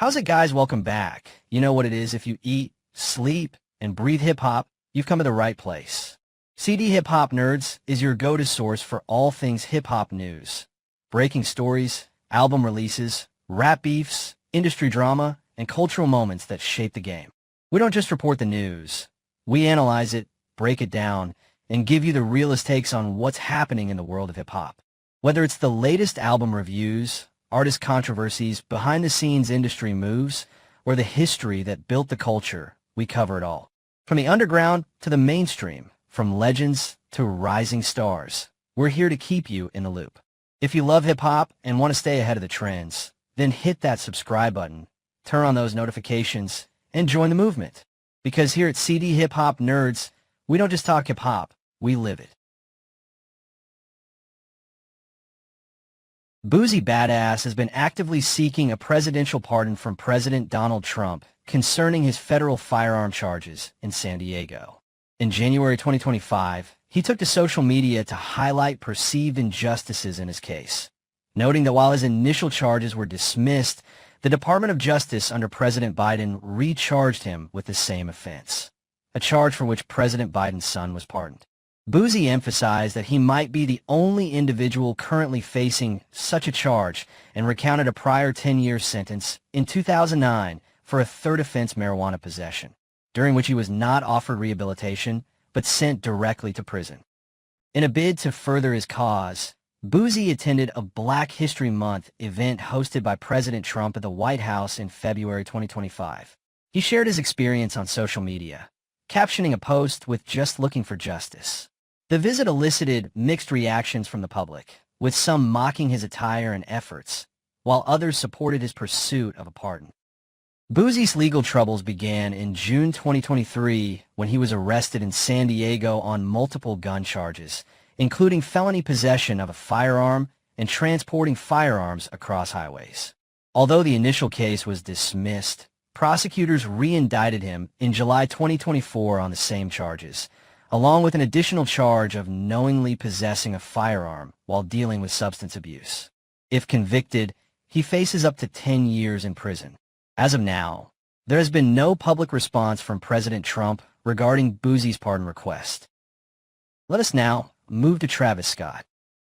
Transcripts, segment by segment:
How's it, guys? Welcome back. You know what it is. If you eat, sleep, and breathe hip-hop, you've come to the right place. CD Hip Hop Nerds is your go-to source for all things hip-hop news. Breaking stories, album releases, rap beefs, industry drama, and cultural moments that shape the game. We don't just report the news. We analyze it, break it down, and give you the realest takes on what's happening in the world of hip-hop. Whether it's the latest album reviews, artist controversies, behind-the-scenes industry moves, or the history that built the culture, we cover it all. From the underground to the mainstream, from legends to rising stars, we're here to keep you in the loop. If you love hip-hop and want to stay ahead of the trends, then hit that subscribe button, turn on those notifications, and join the movement. Because here at CD Hip Hop Nerds, we don't just talk hip-hop, we live it. Boosie Badass has been actively seeking a presidential pardon from President Donald Trump concerning his federal firearm charges in San Diego. In January 2025, he took to social media to highlight perceived injustices in his case, noting that while his initial charges were dismissed, the Department of Justice under President Biden recharged him with the same offense, a charge for which President Biden's son was pardoned. Boosie emphasized that he might be the only individual currently facing such a charge and recounted a prior 10-year sentence in 2009 for a third offense, marijuana possession, during which he was not offered rehabilitation but sent directly to prison. In a bid to further his cause, Boosie attended a Black History Month event hosted by President Trump at the White House in February 2025. He shared his experience on social media, captioning a post with "just looking for justice." The visit elicited mixed reactions from the public, with some mocking his attire and efforts, while others supported his pursuit of a pardon. Boosie's legal troubles began in June 2023 when he was arrested in San Diego on multiple gun charges, including felony possession of a firearm and transporting firearms across highways. Although the initial case was dismissed, prosecutors re-indicted him in July 2024 on the same charges, along with an additional charge of knowingly possessing a firearm while dealing with substance abuse. If convicted, he faces up to 10 years in prison. As of now, there has been no public response from President Trump regarding Boosie's pardon request. Let us now move to Travis Scott.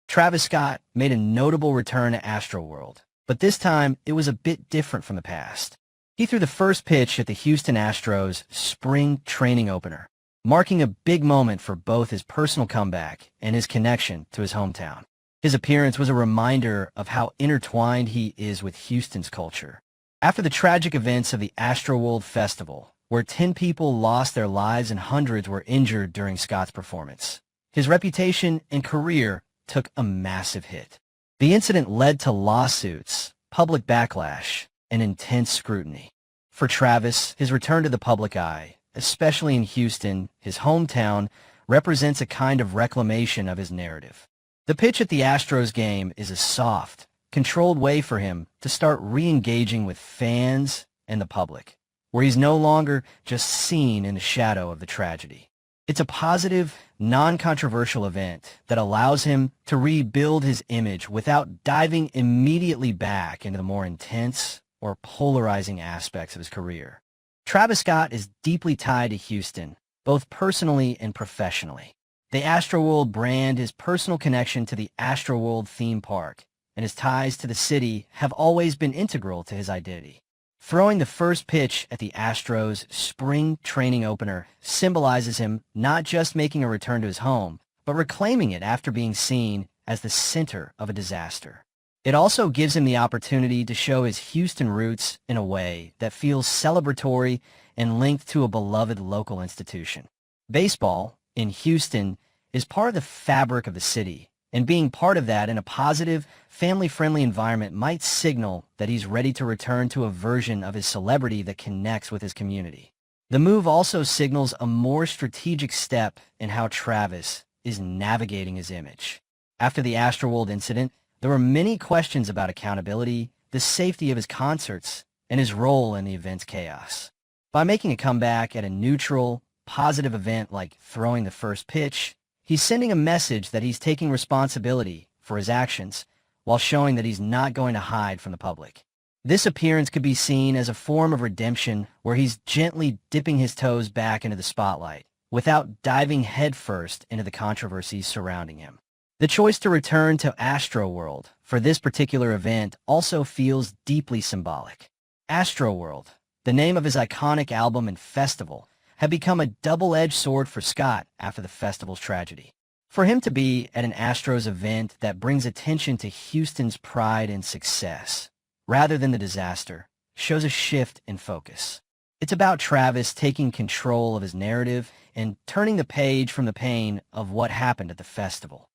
Travis Scott made a notable return to Astroworld, but this time it was a bit different from the past. He threw the first pitch at the Houston Astros' spring training opener, marking a big moment for both his personal comeback and his connection to his hometown. His appearance was a reminder of how intertwined he is with Houston's culture. After the tragic events of the Astroworld Festival, where 10 people lost their lives and hundreds were injured during Scott's performance, his reputation and career took a massive hit. The incident led to lawsuits, public backlash, and intense scrutiny. For Travis, his return to the public eye, especially in Houston, his hometown, represents a kind of reclamation of his narrative. The pitch at the Astros game is a soft, controlled way for him to start re-engaging with fans and the public, where he's no longer just seen in the shadow of the tragedy. It's a positive, non-controversial event that allows him to rebuild his image without diving immediately back into the more intense or polarizing aspects of his career. Travis Scott is deeply tied to Houston, both personally and professionally. The Astroworld brand, his personal connection to the Astroworld theme park, and his ties to the city have always been integral to his identity. Throwing the first pitch at the Astros' spring training opener symbolizes him not just making a return to his home, but reclaiming it after being seen as the center of a disaster. It also gives him the opportunity to show his Houston roots in a way that feels celebratory and linked to a beloved local institution. Baseball, in Houston, is part of the fabric of the city, and being part of that in a positive, family-friendly environment might signal that he's ready to return to a version of his celebrity that connects with his community. The move also signals a more strategic step in how Travis is navigating his image. After the Astroworld incident, there were many questions about accountability, the safety of his concerts, and his role in the event's chaos. By making a comeback at a neutral, positive event like throwing the first pitch, he's sending a message that he's taking responsibility for his actions while showing that he's not going to hide from the public. This appearance could be seen as a form of redemption where he's gently dipping his toes back into the spotlight, without diving headfirst into the controversies surrounding him. The choice to return to Astroworld for this particular event also feels deeply symbolic. Astroworld, the name of his iconic album and festival, had become a double-edged sword for Scott after the festival's tragedy. For him to be at an Astros event that brings attention to Houston's pride and success, rather than the disaster, shows a shift in focus. It's about Travis taking control of his narrative and turning the page from the pain of what happened at the festival.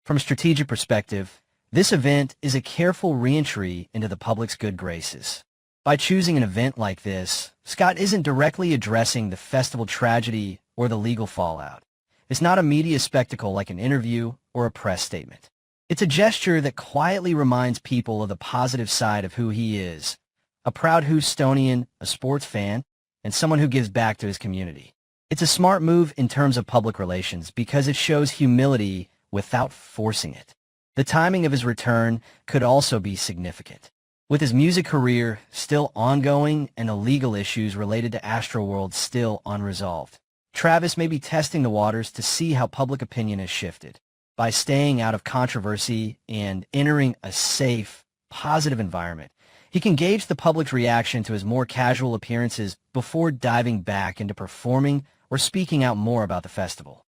From a strategic perspective, this event is a careful re-entry into the public's good graces. By choosing an event like this, Scott isn't directly addressing the festival tragedy or the legal fallout. It's not a media spectacle like an interview or a press statement. It's a gesture that quietly reminds people of the positive side of who he is, a proud Houstonian, a sports fan, and someone who gives back to his community. It's a smart move in terms of public relations because it shows humility without forcing it. The timing of his return could also be significant. With his music career still ongoing and the legal issues related to Astroworld still unresolved, Travis may be testing the waters to see how public opinion has shifted. By staying out of controversy and entering a safe, positive environment, he can gauge the public's reaction to his more casual appearances before diving back into performing or speaking out more about the festival.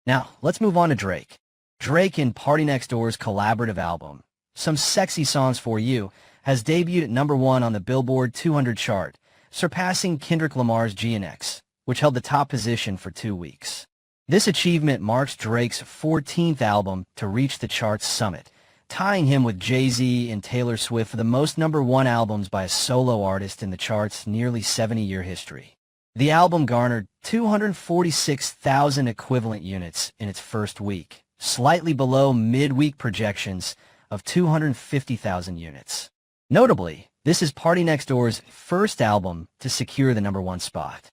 Now, let's move on to Drake. Drake and Party Next Door's collaborative album, Some Sexy Songs for You, has debuted at #1 on the Billboard 200 chart, surpassing Kendrick Lamar's GNX, which held the top position for 2 weeks. This achievement marks Drake's 14th album to reach the chart's summit, tying him with Jay-Z and Taylor Swift for the most #1 albums by a solo artist in the chart's nearly 70-year history. The album garnered 246,000 equivalent units in its first week, slightly below mid-week projections of 250,000 units. Notably, this is Party Next Door's first album to secure the #1 spot.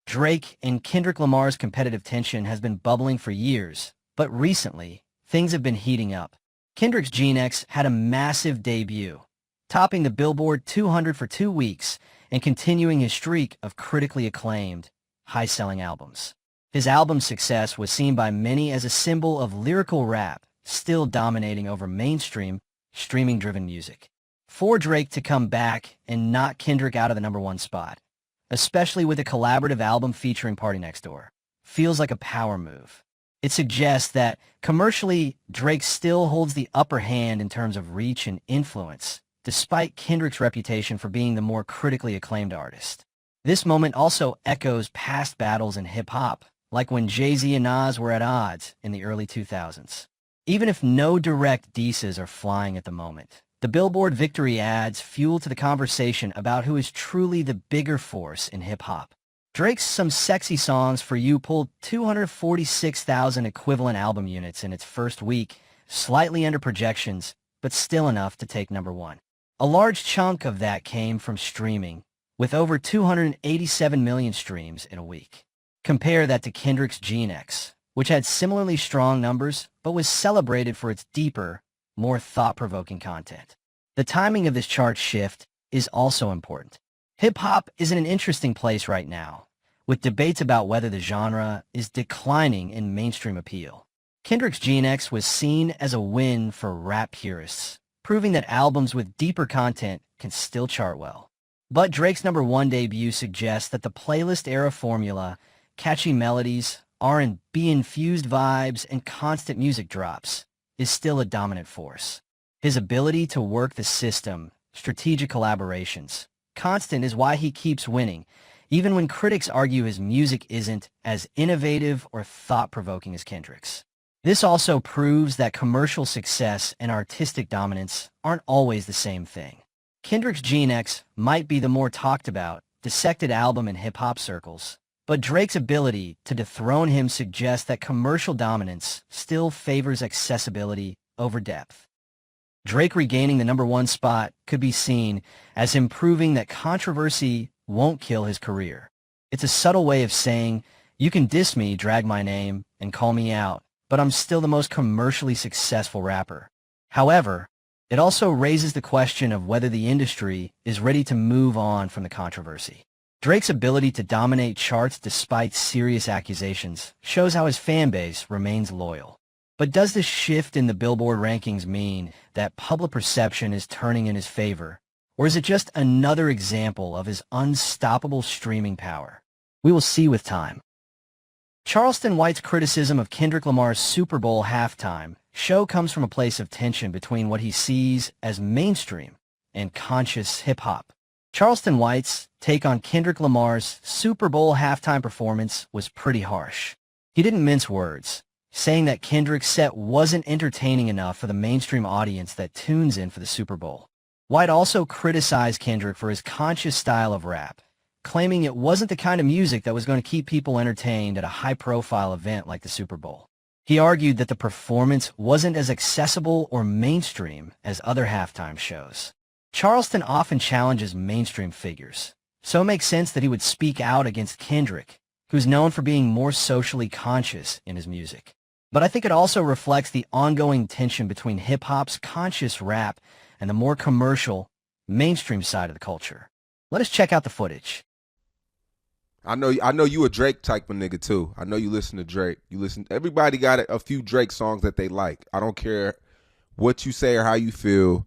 Drake and Kendrick Lamar's competitive tension has been bubbling for years, but recently, things have been heating up. Kendrick's GNX had a massive debut, topping the Billboard 200 for 2 weeks and continuing his streak of critically acclaimed, high-selling albums. His album's success was seen by many as a symbol of lyrical rap, still dominating over mainstream, streaming-driven music. For Drake to come back and knock Kendrick out of the #1 spot, especially with a collaborative album featuring Party Next Door, feels like a power move. It suggests that, commercially, Drake still holds the upper hand in terms of reach and influence, despite Kendrick's reputation for being the more critically acclaimed artist. This moment also echoes past battles in hip-hop, like when Jay-Z and Nas were at odds in the early 2000s. Even if no direct dices are flying at the moment, the Billboard victory adds fuel to the conversation about who is truly the bigger force in hip-hop. Drake's Some Sexy Songs for You pulled 246,000 equivalent album units in its first week, slightly under projections, but still enough to take #1. A large chunk of that came from streaming, with over 287 million streams in a week. Compare that to Kendrick's GNX, which had similarly strong numbers, but was celebrated for its deeper, more thought-provoking content. The timing of this chart shift is also important. Hip-hop is in an interesting place right now, with debates about whether the genre is declining in mainstream appeal. Kendrick's GNX was seen as a win for rap purists, proving that albums with deeper content can still chart well. But Drake's #1 debut suggests that the playlist-era formula, catchy melodies, R&B-infused vibes, and constant music drops, is still a dominant force. His ability to work the system, strategic collaborations, constant is why he keeps winning, even when critics argue his music isn't as innovative or thought-provoking as Kendrick's. This also proves that commercial success and artistic dominance aren't always the same thing. Kendrick's GNX might be the more talked about, dissected album in hip-hop circles, but Drake's ability to dethrone him suggests that commercial dominance still favors accessibility over depth. Drake regaining the #1 spot could be seen as him proving that controversy won't kill his career. It's a subtle way of saying, you can diss me, drag my name, and call me out, but I'm still the most commercially successful rapper. However, It also raises the question of whether the industry is ready to move on from the controversy. Drake's ability to dominate charts despite serious accusations shows how his fan base remains loyal. But does this shift in the Billboard rankings mean that public perception is turning in his favor, or is it just another example of his unstoppable streaming power? We will see with time. Charleston White's criticism of Kendrick Lamar's Super Bowl halftime show comes from a place of tension between what he sees as mainstream and conscious hip-hop. Charleston White's take on Kendrick Lamar's Super Bowl halftime performance was pretty harsh. He didn't mince words, saying that Kendrick's set wasn't entertaining enough for the mainstream audience that tunes in for the Super Bowl. White also criticized Kendrick for his conscious style of rap, claiming it wasn't the kind of music that was going to keep people entertained at a high-profile event like the Super Bowl. He argued that the performance wasn't as accessible or mainstream as other halftime shows. Charleston often challenges mainstream figures, so it makes sense that he would speak out against Kendrick, who's known for being more socially conscious in his music. But I think it also reflects the ongoing tension between hip-hop's conscious rap and the more commercial, mainstream side of the culture. Let us check out the footage. I know you a Drake type of nigga too. I know you listen to Drake. Everybody got a few Drake songs that they like. I don't care what you say or how you feel.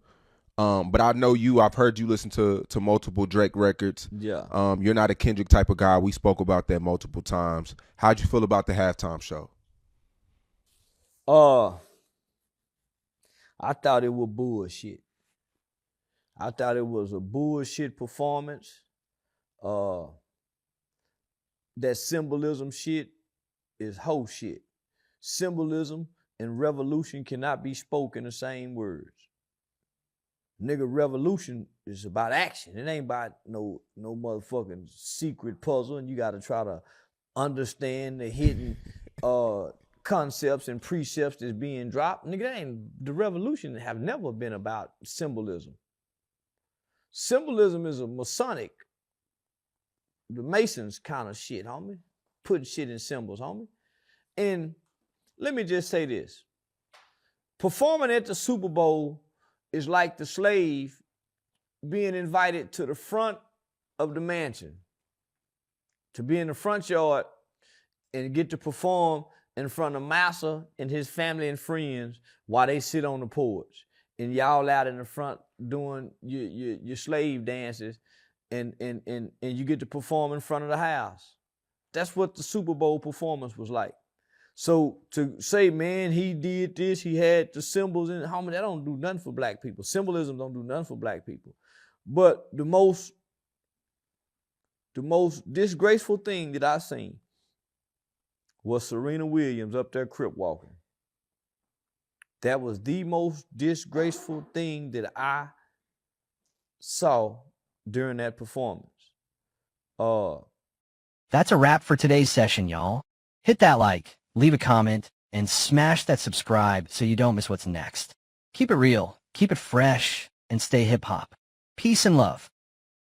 But I know I've heard you listen to multiple Drake records. Yeah. You're not a Kendrick type of guy. We spoke about that multiple times. How'd you feel about the halftime show? I thought it was bullshit. I thought it was a bullshit performance. That symbolism shit is hoe shit. Symbolism and revolution cannot be spoken in the same words. Nigga, revolution is about action. It ain't about no motherfucking secret puzzle and you gotta try to understand the hidden concepts and precepts that's being dropped. Nigga, the revolution have never been about symbolism. Symbolism is a Masonic, the Masons kind of shit, homie. Putting shit in symbols, homie. And let me just say this. Performing at the Super Bowl is like the slave being invited to the front of the mansion, to be in the front yard and get to perform in front of Massa and his family and friends while they sit on the porch. And y'all out in the front doing your slave dances and you get to perform in front of the house. That's what the Super Bowl performance was like. So to say, man, he did this, he had the symbols in it, homie, that don't do nothing for black people. Symbolism don't do nothing for black people. But the most disgraceful thing that I seen was Serena Williams up there crip walking. That was the most disgraceful thing that I saw during that performance. That's a wrap for today's session, y'all. Hit that like, leave a comment, and smash that subscribe so you don't miss what's next. Keep it real, keep it fresh, and stay hip-hop. Peace and love.